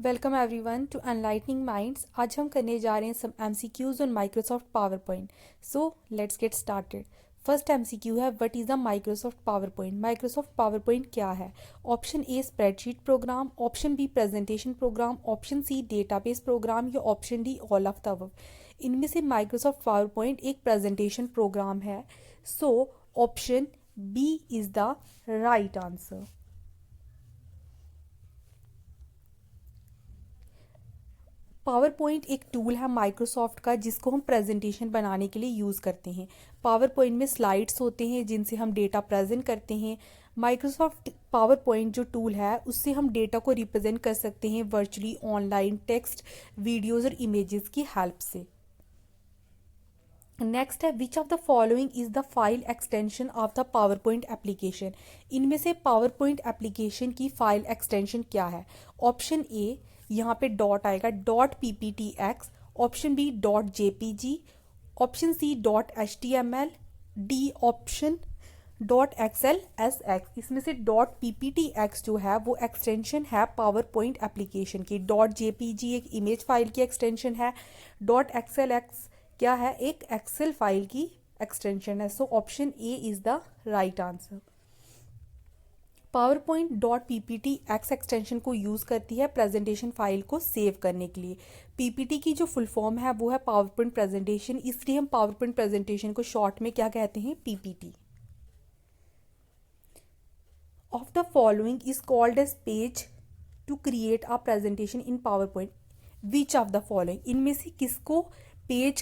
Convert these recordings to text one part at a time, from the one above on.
Welcome everyone to enlightening minds. आज हम करने जा रहे हैं some MCQs on Microsoft PowerPoint. So let's get started. First MCQ है, what is the Microsoft PowerPoint. Microsoft PowerPoint क्या है? Option A spreadsheet program, option B presentation program, option C database program या option D all of the above. इनमें से Microsoft PowerPoint एक presentation program है। So option B is the right answer. Power point एक tool है Microsoft का जिसको हम प्रेजेंटेशन बनाने के लिए यूज़ करते हैं। पावर पॉइंट में स्लाइड्स होते हैं जिनसे हम डेटा प्रेजेंट करते हैं। माइक्रोसॉफ्ट पावर पॉइंट जो टूल है उससे हम डेटा को रिप्रेजेंट कर सकते हैं वर्चुअली, ऑनलाइन, टेक्स्ट, वीडियोज़ और इमेजेस की हेल्प से। नेक्स्ट है, which of the following is the file extension of the PowerPoint application. इनमें से पावर पॉइंट एप्लीकेशन की फाइल एक्सटेंशन क्या है? ऑप्शन ए, यहाँ पे डॉट आएगा, dot PPTX। Option B dot JPG। Option C dot HTML। D option dot XLSX। इसमें से डॉट PPTX जो है वो एक्सटेंशन है पावर पॉइंट एप्लीकेशन की। डॉट JPG एक इमेज फाइल की एक्सटेंशन है। डॉट XLX क्या है? एक एक्सेल फाइल की एक्सटेंशन है। So option A is the right answer. Power point dot PPTX extension को यूज़ करती है प्रेजेंटेशन फाइल को सेव करने के लिए। PPT की जो फुल फॉर्म है वो है पावर पॉइंट प्रेजेंटेशन, इसलिए हम पावर पॉइंट प्रेजेंटेशन को शॉर्ट में क्या कहते हैं? PPT। Of the following is called as page to create a presentation in PowerPoint. Which of the following, इनमें से किसको पेज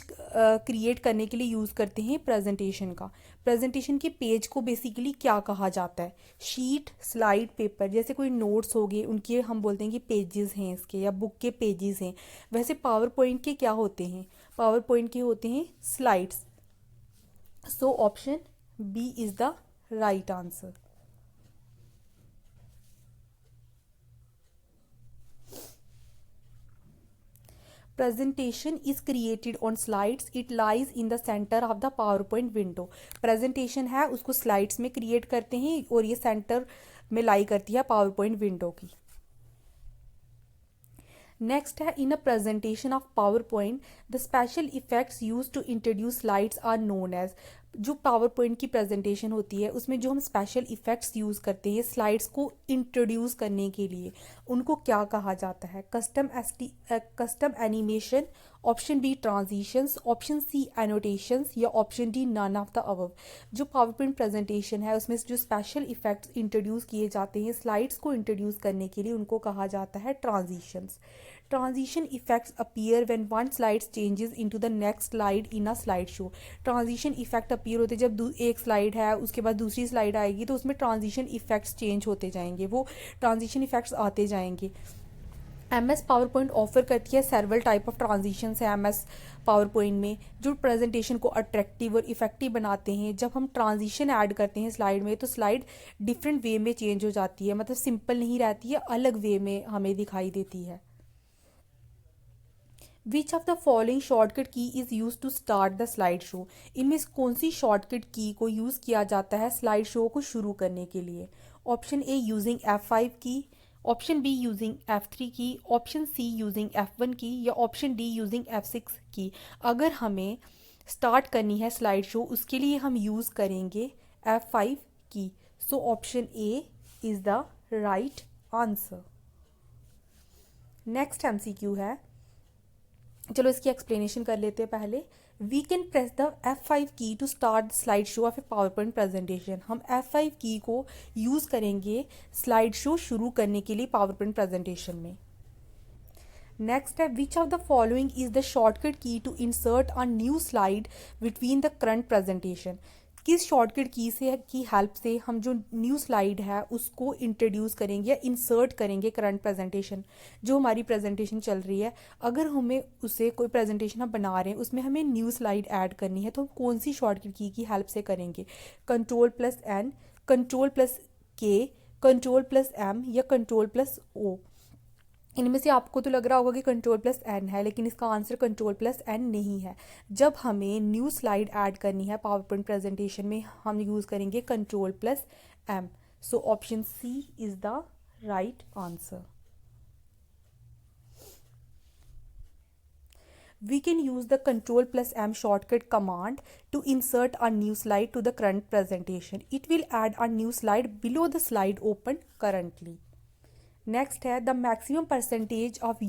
क्रिएट करने के लिए यूज़ करते हैं प्रेजेंटेशन का? प्रेजेंटेशन के पेज को बेसिकली क्या कहा जाता है? Sheet, slide, paper. जैसे कोई नोट्स हो गए उनके हम बोलते हैं कि पेजेस हैं इसके, या बुक के पेजेस हैं। वैसे पावर पॉइंट के क्या होते हैं? पावर पॉइंट के होते हैं slides. So option B is the right answer. presentation is created on slides, it lies in the center of the PowerPoint window। presentation है उसको slides में create करते हैं और ये center में लाई करती है PowerPoint window की। नेक्स्ट है, in a presentation of PowerPoint the special effects use to introduce slides are known as. जो पावर पॉइंट की प्रेजेंटेशन होती है उसमें जो हम स्पेशल इफेक्ट्स यूज़ करते हैं स्लाइड्स को इंट्रोड्यूस करने के लिए, उनको क्या कहा जाता है? Custom animation, option B transitions, option C annotations या option D none of the above. जो पावर पॉइंट प्रेजेंटेशन है उसमें जो स्पेशल इफेक्ट्स इंट्रोड्यूस किए जाते हैं स्लाइड्स को इंट्रोड्यूस करने के लिए, उनको कहा जाता है transitions. Transition effects appear when one slide changes into the next slide in a slide show. Transition effect appear होते जब एक स्लाइड है उसके बाद दूसरी स्लाइड आएगी तो उसमें ट्रांजिशन इफेक्ट्स चेंज होते जाएंगे, वो ट्रांजिशन इफेक्ट्स आते जाएंगे। MS पावर पॉइंट ऑफर करती है सेवरल टाइप ऑफ ट्रांजिशन है MS पावर पॉइंट में, जो प्रेजेंटेशन को अट्रैक्टिव और इफेक्टिव बनाते हैं। जब हम ट्रांजिशन ऐड करते हैं स्लाइड में तो स्लाइड डिफरेंट वे में चेंज हो जाती है, मतलब सिंपल नहीं रहती है, अलग वे में हमें दिखाई देती है। Which of the following shortcut key is use to start the slide show. इनमें से कौन सी शॉर्टकट की को यूज़ किया जाता है स्लाइड शो को शुरू करने के लिए? ऑप्शन ए यूजिंग F5 की, ऑप्शन बी यूजिंग F3 की, ऑप्शन सी यूजिंग F1 की या ऑप्शन डी यूजिंग F6 की। अगर हमें स्टार्ट करनी है स्लाइड शो उसके लिए हम यूज़ करेंगे F5 की। सो option A is the right answer. Next MCQ है, चलो इसकी एक्सप्लेनेशन कर लेते हैं पहले। We can press the F5 key to start slide show of a PowerPoint presentation. हम F5 की को यूज़ करेंगे स्लाइड शो शुरू करने के लिए पावर पॉइंट प्रेजेंटेशन में। नेक्स्ट है, which of the following is the shortcut key to insert a new slide between the current presentation. किस शॉर्टकट की से की हेल्प से हम जो न्यू स्लाइड है उसको इंट्रोड्यूस करेंगे या इंसर्ट करेंगे करंट प्रेजेंटेशन, जो हमारी प्रेजेंटेशन चल रही है। अगर हमें उसे कोई प्रेजेंटेशन हम बना रहे हैं उसमें हमें न्यू स्लाइड ऐड करनी है तो हम कौन सी शॉर्टकट की हेल्प से करेंगे? Ctrl+N, Ctrl+K, Ctrl+M या Ctrl+O। इनमें से आपको तो लग रहा होगा कि Ctrl+N है, लेकिन इसका आंसर Ctrl+N नहीं है। जब हमें न्यू स्लाइड ऐड करनी है पावर पॉइंट प्रेजेंटेशन में हम यूज़ करेंगे Ctrl+M। So option C is the right answer. We can use the Ctrl+M shortcut command to insert a new slide to the current presentation. It will add a new slide below the slide opened currently. Next है the maximum percentage of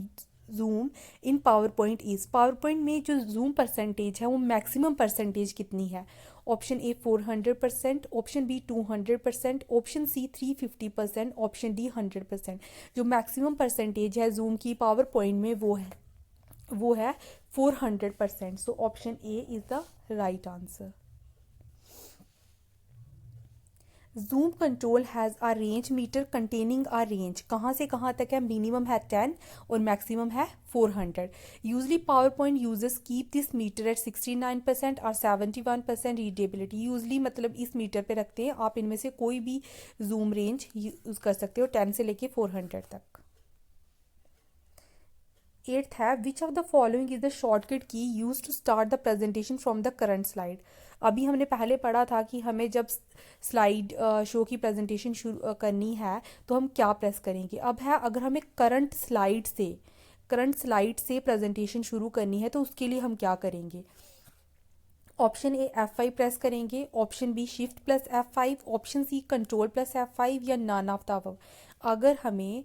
zoom in PowerPoint is. PowerPoint में जो zoom percentage है वो maximum percentage कितनी है? Option A 400%, option B 200%, option C 350%, option D 100%। जो maximum percentage है zoom की पावर पॉइंट में वो है 400%। So option A is the right answer. Zoom control has a range meter containing a range. कहाँ से कहाँ तक है? मिनिमम है 10 और मैक्सिमम है 400। Usually PowerPoint users keep this meter at 69% और 71% रीडेबिलिटी। यूजली मतलब इस मीटर पे रखते हैं। आप इनमें से कोई भी जूम रेंज यूज़ कर सकते हो 10 से लेके 400 तक। एट्थ है which of the following is the shortcut key use to start the presentation from the current slide. अभी हमने पहले पढ़ा था कि हमें जब स्लाइड शो की प्रेजेंटेशन शुरू करनी है तो हम क्या प्रेस करेंगे। अब है अगर हमें करंट स्लाइड से प्रेजेंटेशन शुरू करनी है तो उसके लिए हम क्या करेंगे? ऑप्शन ए F5 प्रेस करेंगे, option B Shift+F5, option C Ctrl+F5 या नन ऑफ द अबव। अगर हमें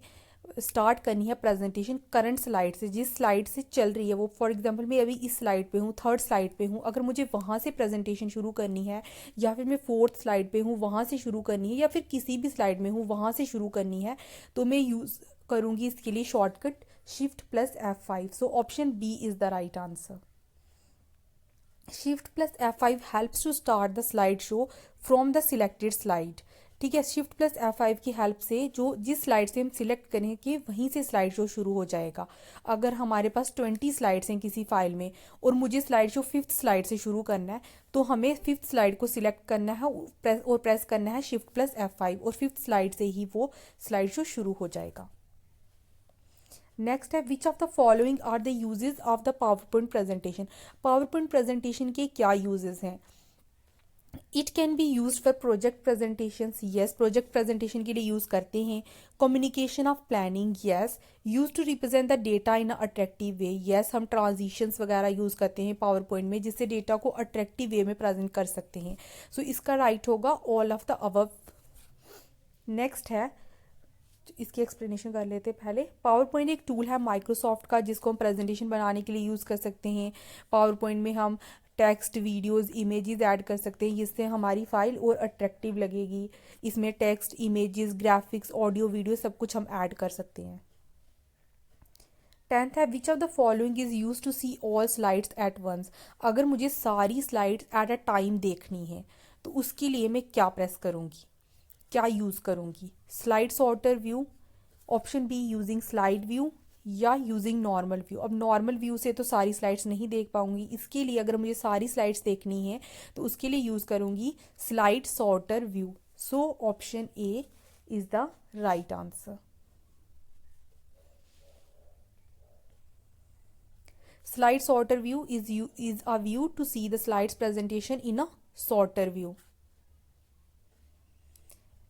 स्टार्ट करनी है प्रेजेंटेशन करंट स्लाइड से, जिस स्लाइड से चल रही है वो, फॉर एग्जांपल मैं अभी इस स्लाइड पे हूँ, थर्ड स्लाइड पे हूँ, अगर मुझे वहाँ से प्रेजेंटेशन शुरू करनी है या फिर मैं फोर्थ स्लाइड पे हूँ वहाँ से शुरू करनी है या फिर किसी भी स्लाइड में हूँ वहाँ से शुरू करनी है तो मैं यूज़ करूँगी इसके लिए shortcut Shift+F5। So option B is the right answer. Shift+F5 helps to start the slideshow from the selected slide। ठीक है, Shift+F5 की हेल्प से जो जिस स्लाइड से हम सिलेक्ट करेंगे वहीं से स्लाइड शो शुरू हो जाएगा। अगर हमारे पास 20 स्लाइड्स हैं किसी फाइल में और मुझे स्लाइड शो 5th स्लाइड से शुरू करना है तो हमें 5th स्लाइड को सिलेक्ट करना है और प्रेस करना है Shift+F5 और 5th स्लाइड से ही वो स्लाइड शो शुरू हो जाएगा। नेक्स्ट है which of the following are the uses of the PowerPoint presentation. PowerPoint presentation के क्या यूजेस हैं? It can be use for project presentation. Yes, project presentation के लिए यूज़ करते हैं। Communication of planning. Yes, use to represent the data in a attractive way. Yes, हम transitions वगैरह use करते हैं पावर पॉइंट में जिससे डेटा को अट्रैक्टिव वे में प्रेजेंट कर सकते हैं। सो इसका राइट होगा all of the above. Next है, इसकी एक्सप्लेनेशन कर लेते हैं पहले। पावर पॉइंट एक टूल है माइक्रोसॉफ्ट का जिसको हम प्रेजेंटेशन बनाने के लिए यूज़ कर सकते हैं। पावर पॉइंट में हम टेक्स्ट, वीडियोस, इमेजेस ऐड कर सकते हैं जिससे हमारी फाइल और अट्रैक्टिव लगेगी। इसमें text, images, graphics, audio, video सब कुछ हम ऐड कर सकते हैं। 10th है which of the following is use to see all slides at once. अगर मुझे सारी स्लाइड्स एट अ टाइम देखनी है तो उसके लिए मैं क्या प्रेस करूँगी, क्या यूज़ करूँगी? Slide sorter view, option be using slide view या यूजिंग नॉर्मल व्यू। अब नॉर्मल व्यू से तो सारी स्लाइड्स नहीं देख पाऊंगी, इसके लिए अगर मुझे सारी स्लाइड्स देखनी है तो उसके लिए यूज़ करूँगी slide sorter view. So option A is the right answer. Slide sorter view is a view to see the slides presentation in a sorter view.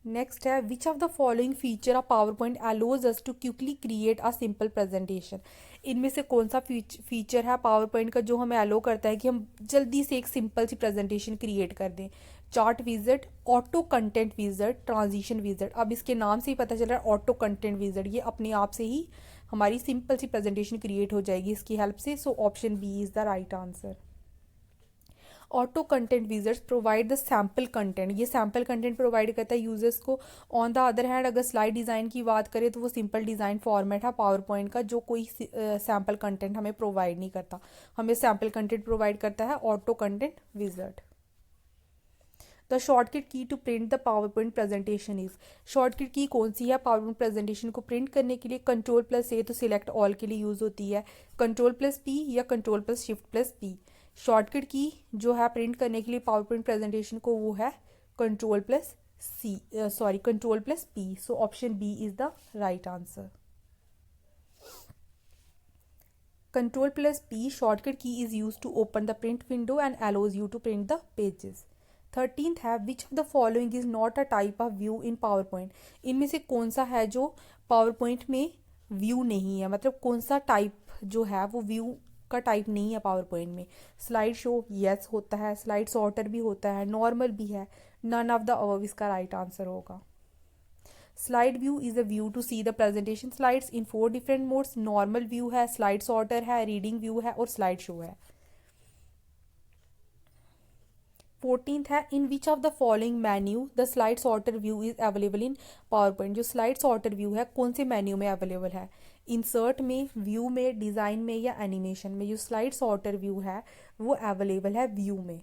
Next है which of the following feature of PowerPoint allows us to quickly create a simple presentation. इनमें से कौन सा feature है PowerPoint का जो हमें अलो करता है कि हम जल्दी से एक सिंपल सी प्रेजेंटेशन क्रिएट कर दें? Chart visit, auto content visit, transition visit. अब इसके नाम से ही पता चल रहा है ऑटो कंटेंट विजट, ये अपने आप से ही हमारी सिंपल सी प्रेजेंटेशन क्रिएट हो जाएगी इसकी हेल्प से। So option B is the right answer. Auto content wizards provide the sample content. ये सैम्पल कंटेंट प्रोवाइड करता है यूजर्स को। ऑन द अदर हैंड अगर स्लाइड डिज़ाइन की बात करें तो वो सिंपल डिज़ाइन फॉर्मेट है पावर पॉइंट का जो कोई सैम्पल कंटेंट हमें प्रोवाइड नहीं करता। हमें सैम्पल कंटेंट प्रोवाइड करता है auto content wizard. The shortcut key to print the PowerPoint presentation is. Shortcut key कौन सी है पावर पॉइंट प्रेजेंटेशन को प्रिंट करने के लिए? Ctrl+A तो सिलेक्ट ऑल के लिए यूज़ होती है, Ctrl+P या Ctrl+Shift+P। शॉर्टकट की जो है प्रिंट करने के लिए पावर पॉइंट प्रेजेंटेशन को वो है Ctrl+P। So option B is the right answer. Ctrl+P shortcut key is use to open the print window and allows you to print the pages. 13th है which of the following is not a type of view in PowerPoint. इनमें से कौन सा है जो PowerPoint में view नहीं है, मतलब कौन सा टाइप जो है वो व्यू का टाइप नहीं है पावर पॉइंट में। स्लाइड शो यस होता है, स्लाइड सॉर्टर भी होता है, नॉर्मल भी है। नन ऑफ द अबव इसका राइट आंसर होगा। Slide view is a view to see the presentation slides in 4 different modes. Normal view है, स्लाइड सॉर्टर है, रीडिंग व्यू है और स्लाइड शो है। 14th है in which of the following menu the slide sorter view is available in PowerPoint. जो slide sorter view है कौन से मेन्यू में अवेलेबल है? इंसर्ट में, व्यू में, डिज़ाइन में या एनिमेशन में? जो स्लाइड सॉर्टर व्यू है वो अवेलेबल है व्यू में।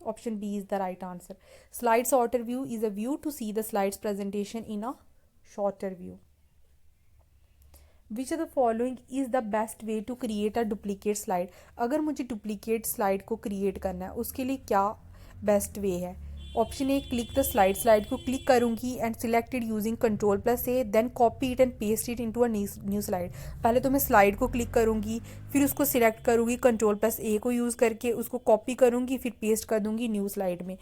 Option B is the right answer. Slide sorter view is a view to see the slides presentation in a shorter view. Which of the following is the best way to create a duplicate slide. अगर मुझे duplicate slide को create करना है उसके लिए क्या best way है? Option A click the slide, slide को क्लिक करूंगी and selected using control A, then copy it and paste it into a new slide. पहले तो मैं स्लाइड को क्लिक करूंगी, फिर उसको सिलेक्ट करूंगी, कंट्रोल+A को यूज़ करके उसको कॉपी करूंगी, फिर पेस्ट कर दूंगी न्यू स्लाइड में।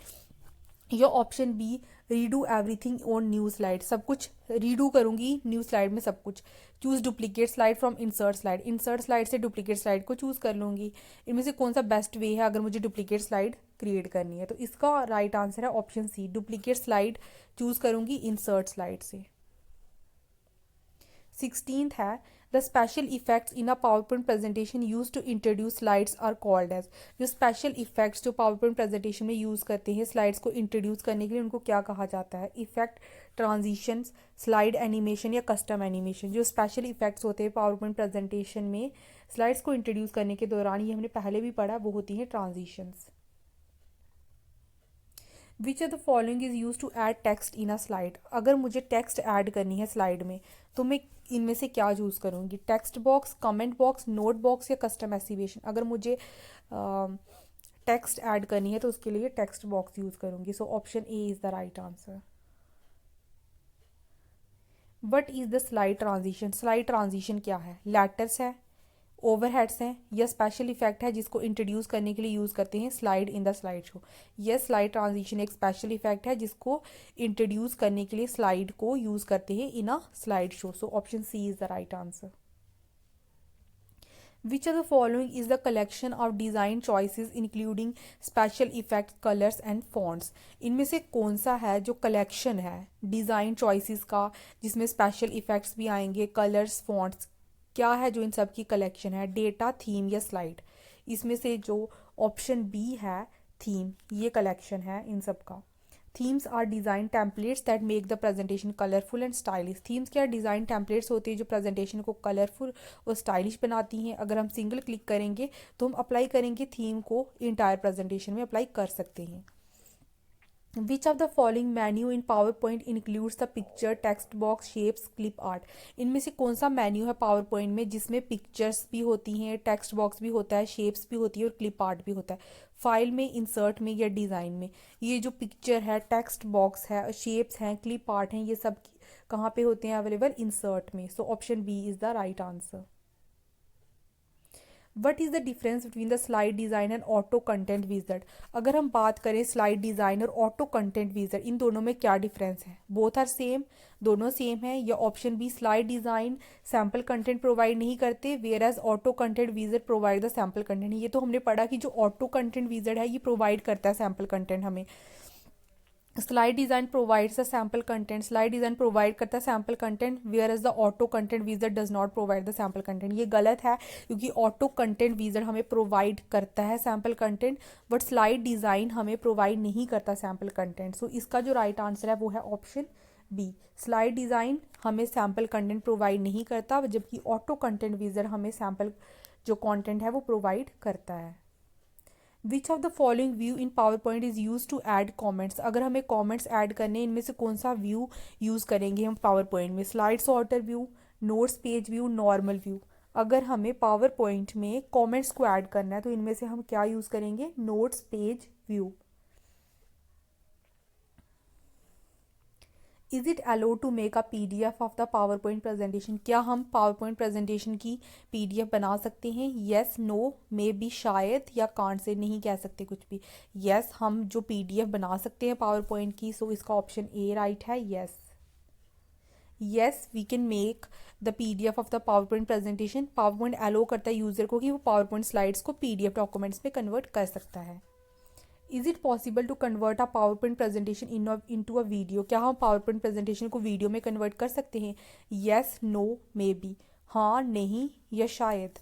या option B redo everything on new slide, सब कुछ रीडू करूंगी न्यू स्लाइड में सब कुछ। Choose duplicate slide from insert slide, insert slide से डुप्लीकेट स्लाइड को चूज कर लूंगी। इनमें से कौन सा बेस्ट वे है अगर मुझे डुप्लीकेट स्लाइड क्रिएट करनी है? तो इसका राइट आंसर है option C, duplicate slide choose करूंगी इंसर्ट स्लाइड से। 16th है the special effects in a PowerPoint presentation use to introduce slides are called as. जो स्पेशल इफेक्ट्स जो पावर पॉइंट प्रेजेंटेशन में यूज़ करते हैं slides को इंट्रोड्यूस करने के लिए उनको क्या कहा जाता है? इफेक्ट, ट्रांजिशंस, स्लाइड एनिमेशन या कस्टम एनिमेशन। जो स्पेशल इफेक्ट्स होते हैं पावर पॉइंट प्रेजेंटेशन में स्लाइड्स को इंट्रोड्यूस करने के दौरान, ये हमने पहले भी पढ़ा, वो होती हैं transitions. Which of the following is use to add text in a slide. अगर मुझे टेक्स्ट ऐड करनी है स्लाइड में तो मैं इनमें से क्या चूज़ करूँगी? Text box, comment box, note box या कस्टम एसिवेशन। अगर मुझे टेक्स्ट ऐड करनी है तो उसके लिए टेक्स्ट बॉक्स यूज़ करूँगी। सो option A is the right answer. What is the slide transition. Slide transition क्या है? लेटर्स है, ओवरहेड्स हैं या स्पेशल इफेक्ट है जिसको इंट्रोड्यूस करने के लिए यूज़ करते हैं slide in the slide show. यह स्लाइड ट्रांजिशन एक स्पेशल इफेक्ट है जिसको इंट्रोड्यूस करने के लिए स्लाइड को यूज़ करते हैं in a slide show. So option C is the right answer. Which of the following is the collection of design choices including special effects, colours and fonts. इनमें से कौन सा है जो कलेक्शन है डिज़ाइन चॉइसेस का जिसमें स्पेशल इफेक्ट्स भी आएंगे, कलर्स, फॉन्ट्स? क्या है जो इन सब की कलेक्शन है? डेटा, थीम या स्लाइड? इसमें से जो ऑप्शन बी है थीम, ये कलेक्शन है इन सब का। Themes are design templates that make the presentation colourful and stylish. Themes क्या डिज़ाइन टेम्पलेट्स होती है जो प्रेजेंटेशन को कलरफुल और स्टाइलिश बनाती हैं। अगर हम सिंगल क्लिक करेंगे तो हम अप्लाई करेंगे थीम को इंटायर प्रेजेंटेशन में अप्लाई कर सकते हैं। विच of the following menu in power point includes the picture, text box, shapes, clip art. इनमें से कौन सा मेन्यू है पावर पॉइंट में जिसमें पिक्चर्स भी होती हैं, टेक्स्ट बॉक्स भी होता है, शेप्स भी होती है और क्लिप आर्ट भी होता है? फाइल में, इंसर्ट में या डिज़ाइन में? ये जो पिक्चर है, टेक्स्ट बॉक्स है, शेप्स हैं, क्लिप आर्ट हैं, ये सब कहाँ पे होते हैं अवेलेबल? इंसर्ट में। So option B is the right answer. What is the difference between the slide design and auto content wizard. अगर हम बात करें स्लाइड डिज़ाइन और ऑटो कंटेंट विजट, इन दोनों में क्या डिफरेंस है? बोथ आर सेम, दोनों सेम है। या option B slide design sample content provide नहीं करते whereas auto content wizard provide the sample content. ये तो हमने पढ़ा कि जो ऑटो कंटेंट विजट है ये प्रोवाइड करता है सैम्पल कंटेंट हमें। Slide design provides the sample content, slide design provide करता है sample content whereas the auto content wizard does not provide the sample content. ये गलत है क्योंकि ऑटो कंटेंट विजट हमें प्रोवाइड करता है sample content but slide design हमें प्रोवाइड नहीं करता सैम्पल कंटेंट। सो इसका जो राइट आंसर है वो है ऑप्शन बी। स्लाइड डिज़ाइन हमें सैम्पल कंटेंट प्रोवाइड नहीं करता जबकि ऑटो कंटेंट विजट हमें सैम्पल जो कॉन्टेंट है वो प्रोवाइड करता है। Which of the following view in PowerPoint is use to add comments. अगर हमें कॉमेंट्स ऐड करने इनमें से कौन सा व्यू यूज़ करेंगे हम पावर पॉइंट में? Slide sorter view, notes page view, normal view. अगर हमें पावर पॉइंट में कॉमेंट्स को ऐड करना है तो इनमें से हम क्या यूज़ करेंगे? Notes page view. Is it allowed to make a PDF of the PowerPoint presentation. क्या हम पावर पॉइंट प्रेजेंटेशन की PDF बना सकते हैं? येस, नो, मे बी, शायद या कांट से नहीं कह सकते कुछ भी। येस, हम जो PDF बना सकते हैं पावर पॉइंट की। सो इसका ऑप्शन ए राइट है, yes. Yes we can make the PDF of the PowerPoint presentation. PowerPoint allow करता है यूज़र को कि वो पावर पॉइंट स्लाइड्स को PDF डॉक्यूमेंट्स में कन्वर्ट कर सकता है। Is it possible to convert a PowerPoint presentation into a video? क्या हम पावर पॉइंट प्रेजेंटेशन को वीडियो में कन्वर्ट कर सकते हैं? Yes, no, maybe. हाँ, नहीं या शायद।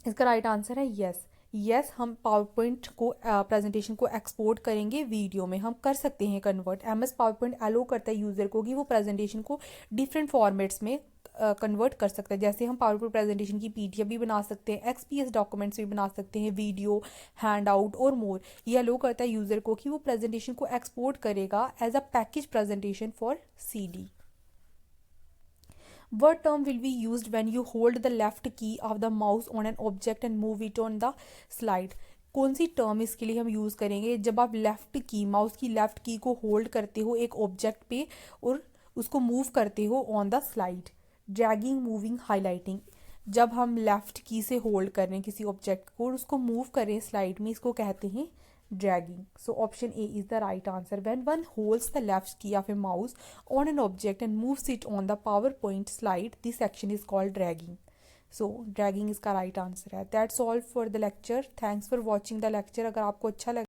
इसका राइट आंसर है येस। येस, हम पावर पॉइंट को प्रेजेंटेशन को एक्सपोर्ट करेंगे वीडियो में, हम कर सकते हैं convert. MS power point allow करता है यूज़र को कि वो प्रेजेंटेशन को डिफरेंट फॉर्मेट्स में कन्वर्ट कर सकता है। जैसे हम पावर पॉइंट प्रेजेंटेशन की PDF भी बना सकते हैं, XPS डॉक्यूमेंट्स भी बना सकते हैं, वीडियो, हैंड आउट और मोर। ये अलो करता है यूज़र को कि वो प्रेजेंटेशन को एक्सपोर्ट करेगा as a package presentation for CD। What term will be used when you hold the left key of the mouse on an object and move it on the slide? कौन सी term इसके लिए हम use करेंगे जब आप left की mouse की left की को होल्ड करते हो एक ऑब्जेक्ट पे और उसको मूव करते हो on the slide? Dragging, moving, highlighting. जब हम लेफ़्ट की से होल्ड कर रहे हैं किसी ऑब्जेक्ट को और उसको मूव करें स्लाइड में, इसको कहते हैं dragging. So option A is the right answer. When one holds the left key of a mouse on an object and moves it on the PowerPoint slide, this action is called dragging. So dragging इसका right answer है। That's all for the lecture. Thanks for watching the lecture. अगर आपको अच्छा लगा